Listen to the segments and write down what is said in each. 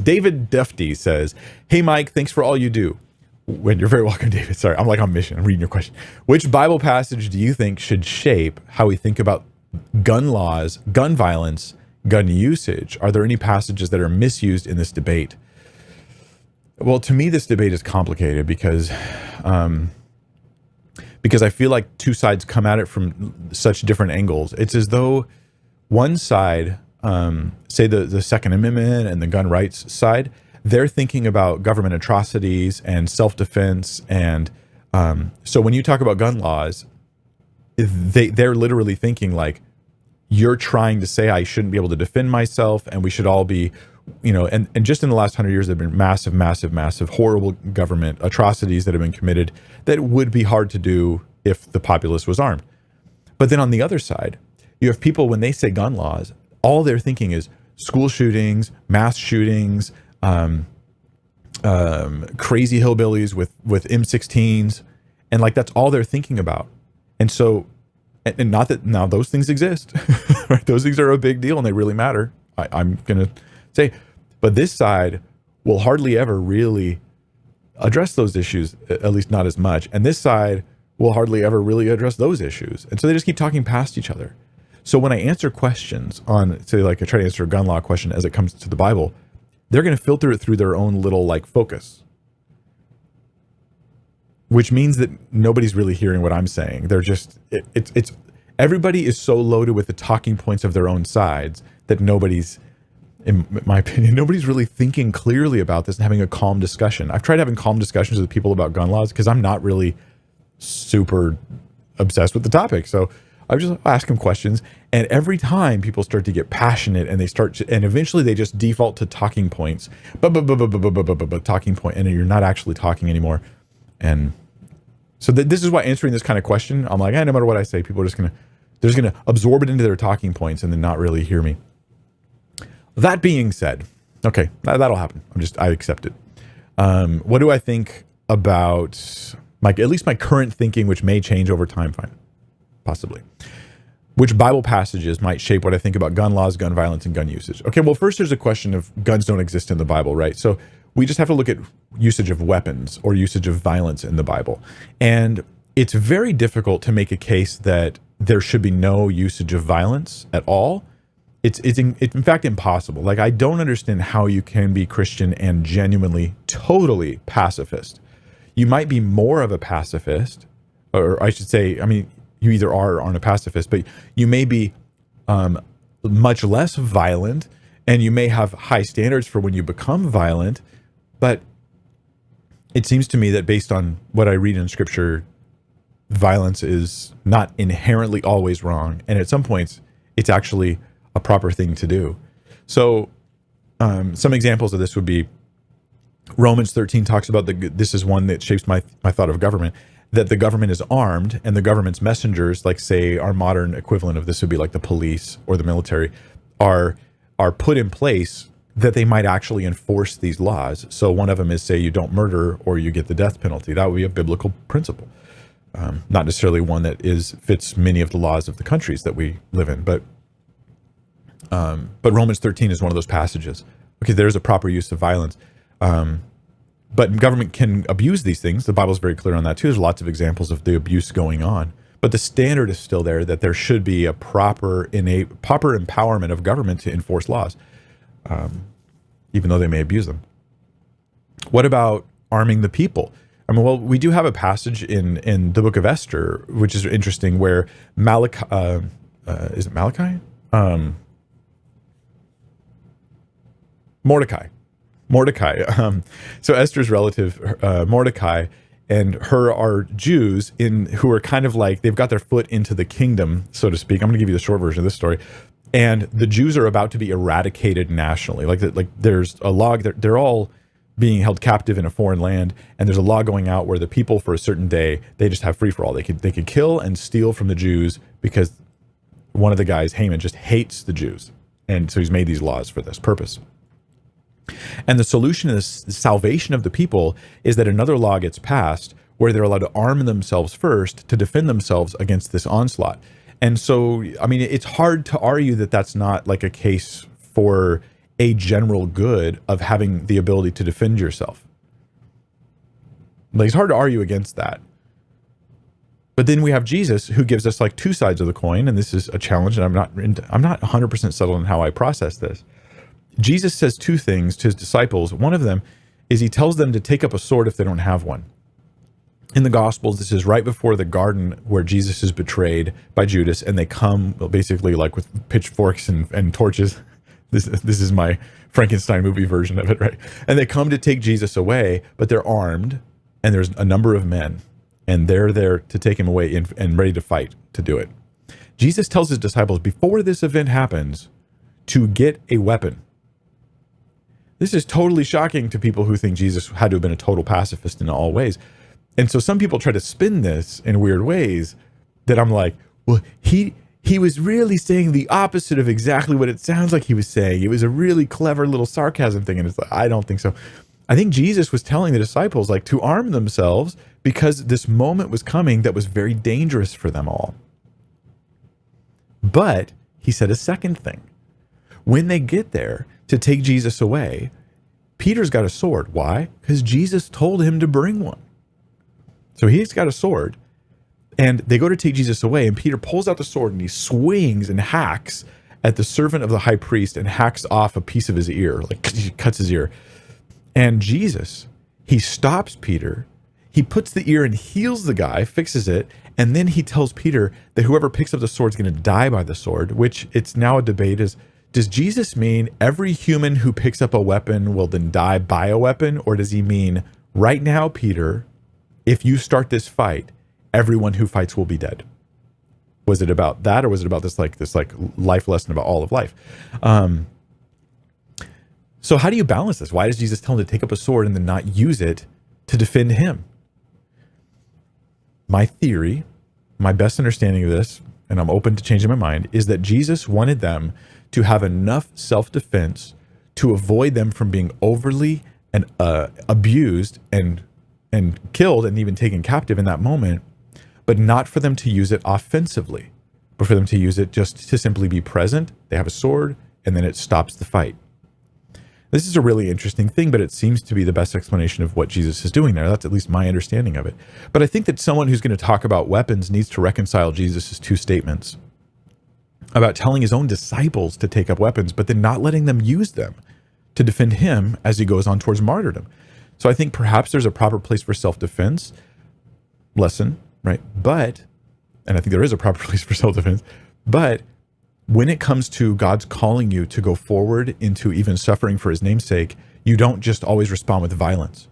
David Dufty says, "Hey, Mike, thanks for all you do." When you're very welcome, David. Sorry, I'm like on mission. I'm reading your question. Which Bible passage do you think should shape how we think about gun laws, gun violence, gun usage? Are there any passages that are misused in this debate? Well, to me, this debate is complicated because I feel like two sides come at it from such different angles. It's as though one side, say the Second Amendment and the gun rights side, they're thinking about government atrocities and self-defense. And so when you talk about gun laws, they're literally thinking like, you're trying to say I shouldn't be able to defend myself and we should all be, and just in the last 100 years, there have been massive, horrible government atrocities that have been committed that would be hard to do if the populace was armed. But then on the other side, you have people, when they say gun laws, all they're thinking is school shootings, mass shootings, crazy hillbillies with M16s. And like, that's all they're thinking about. And so, and not that now those things exist, right? Those things are a big deal and they really matter. I'm going to say, but this side will hardly ever really address those issues, at least not as much. And this side will hardly ever really address those issues. And so they just keep talking past each other. So when I answer questions on, say, like I try to answer a gun law question as it comes to the Bible, they're going to filter it through their own little like focus, which means that nobody's really hearing what I'm saying. They're just, it's everybody is so loaded with the talking points of their own sides that nobody's, in my opinion, nobody's really thinking clearly about this and having a calm discussion. I've tried having calm discussions with people about gun laws because I'm not really super obsessed with the topic. So I just ask them questions, and every time people start to get passionate and and eventually they just default to talking points, talking point, and you're not actually talking anymore. And so this is why answering this kind of question, I'm like, no matter what I say, people are they're just gonna absorb it into their talking points and then not really hear me. That being said, okay, that'll happen. I accept it. What do I think about at least my current thinking, which may change over time? Fine, possibly. Which Bible passages might shape what I think about gun laws, gun violence, and gun usage? Okay, well, first there's a question of guns don't exist in the Bible, right? So we just have to look at usage of weapons or usage of violence in the Bible. And it's very difficult to make a case that there should be no usage of violence at all. It's in fact impossible. Like, I don't understand how you can be Christian and genuinely, totally pacifist. You might be more of a pacifist, or I should say, I mean, you either are or aren't a pacifist, but you may be much less violent, and you may have high standards for when you become violent. But it seems to me that based on what I read in Scripture, violence is not inherently always wrong. And at some points, it's actually a proper thing to do. So some examples of this would be Romans 13 talks about this is one that shapes my thought of government, that the government is armed and the government's messengers, like say our modern equivalent of this would be like the police or the military, are put in place that they might actually enforce these laws. So one of them is, say, you don't murder or you get the death penalty. That would be a biblical principle. Not necessarily one that fits many of the laws of the countries that we live in, but Romans 13 is one of those passages. Okay, there's a proper use of violence. But government can abuse these things. The Bible's very clear on that too. There's lots of examples of the abuse going on. But the standard is still there that there should be a proper empowerment of government to enforce laws, even though they may abuse them. What about arming the people? I mean, well, we do have a passage in the book of Esther, which is interesting, where Malachi, is it Malachi? Mordecai. So Esther's relative, Mordecai, and her are Jews who are kind of like, they've got their foot into the kingdom, so to speak. I'm going to give you the short version of this story. And the Jews are about to be eradicated nationally. Like there's a law, they're all being held captive in a foreign land, and there's a law going out where the people for a certain day, they just have free for all. They could kill and steal from the Jews because one of the guys, Haman, just hates the Jews. And so he's made these laws for this purpose. And the solution is the salvation of the people is that another law gets passed where they're allowed to arm themselves first to defend themselves against this onslaught. And so, I mean, it's hard to argue that that's not like a case for a general good of having the ability to defend yourself. Like, it's hard to argue against that. But then we have Jesus, who gives us like two sides of the coin, and this is a challenge, and I'm not 100% settled on how I process this. Jesus says two things to his disciples. One of them is he tells them to take up a sword if they don't have one. In the Gospels, this is right before the garden where Jesus is betrayed by Judas, and they come basically like with pitchforks and torches. This is my Frankenstein movie version of it, right? And they come to take Jesus away, but they're armed, and there's a number of men, and they're there to take him away and ready to fight to do it. Jesus tells his disciples before this event happens to get a weapon. This is totally shocking to people who think Jesus had to have been a total pacifist in all ways. And so some people try to spin this in weird ways that I'm like, well, he was really saying the opposite of exactly what it sounds like he was saying. It was a really clever little sarcasm thing. And it's like, I don't think so. I think Jesus was telling the disciples like to arm themselves because this moment was coming that was very dangerous for them all. But he said a second thing. When they get there to take Jesus away, Peter's got a sword. Why? Because Jesus told him to bring one. So he's got a sword, and they go to take Jesus away, and Peter pulls out the sword and he swings and hacks at the servant of the high priest and hacks off a piece of his ear, like he cuts his ear. And Jesus, he stops Peter, he puts the ear and heals the guy, fixes it, and then he tells Peter that whoever picks up the sword is going to die by the sword, which it's now a debate is, does Jesus mean every human who picks up a weapon will then die by a weapon? Or does he mean right now, Peter, if you start this fight, everyone who fights will be dead? Was it about that, or was it about this life lesson about all of life? So how do you balance this? Why does Jesus tell him to take up a sword and then not use it to defend him? My theory, my best understanding of this, and I'm open to changing my mind, is that Jesus wanted them to have enough self-defense to avoid them from being overly and abused and killed and even taken captive in that moment, but not for them to use it offensively, but for them to use it just to simply be present. They have a sword, and then it stops the fight. This is a really interesting thing, but it seems to be the best explanation of what Jesus is doing there. That's at least my understanding of it. But I think that someone who's going to talk about weapons needs to reconcile Jesus's two statements about telling his own disciples to take up weapons, but then not letting them use them to defend him as he goes on towards martyrdom. So I think perhaps there's a proper place for self-defense lesson, right? But, and I think there is a proper place for self-defense, but when it comes to God's calling you to go forward into even suffering for his name's sake, you don't just always respond with violence.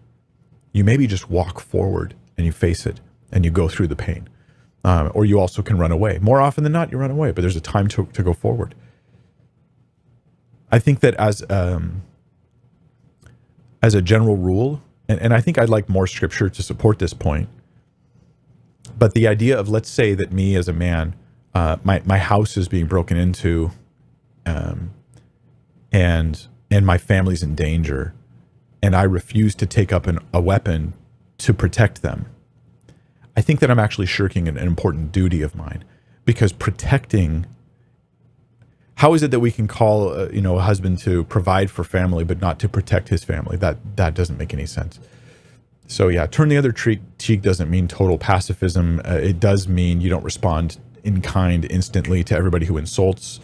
You maybe just walk forward and you face it and you go through the pain. Or you also can run away. More often than not, you run away, but there's a time to go forward. I think that as a general rule, and I think I'd like more scripture to support this point, but the idea of, let's say that me as a man, my house is being broken into, and my family's in danger, and I refuse to take up a weapon to protect them. I think that I'm actually shirking an important duty of mine, because protecting, how is it that we can call a husband to provide for family but not to protect his family? That doesn't make any sense. So yeah, turn the other cheek doesn't mean total pacifism. It does mean you don't respond in kind instantly to everybody who insults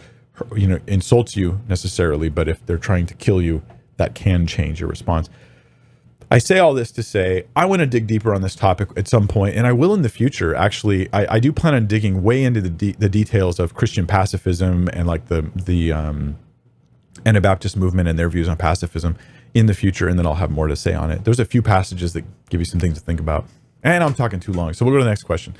you necessarily, but if they're trying to kill you, that can change your response. I say all this to say, I want to dig deeper on this topic at some point, and I will in the future. Actually, I do plan on digging way into the details of Christian pacifism and like the Anabaptist movement and their views on pacifism in the future, and then I'll have more to say on it. There's a few passages that give you some things to think about. And I'm talking too long, so we'll go to the next question.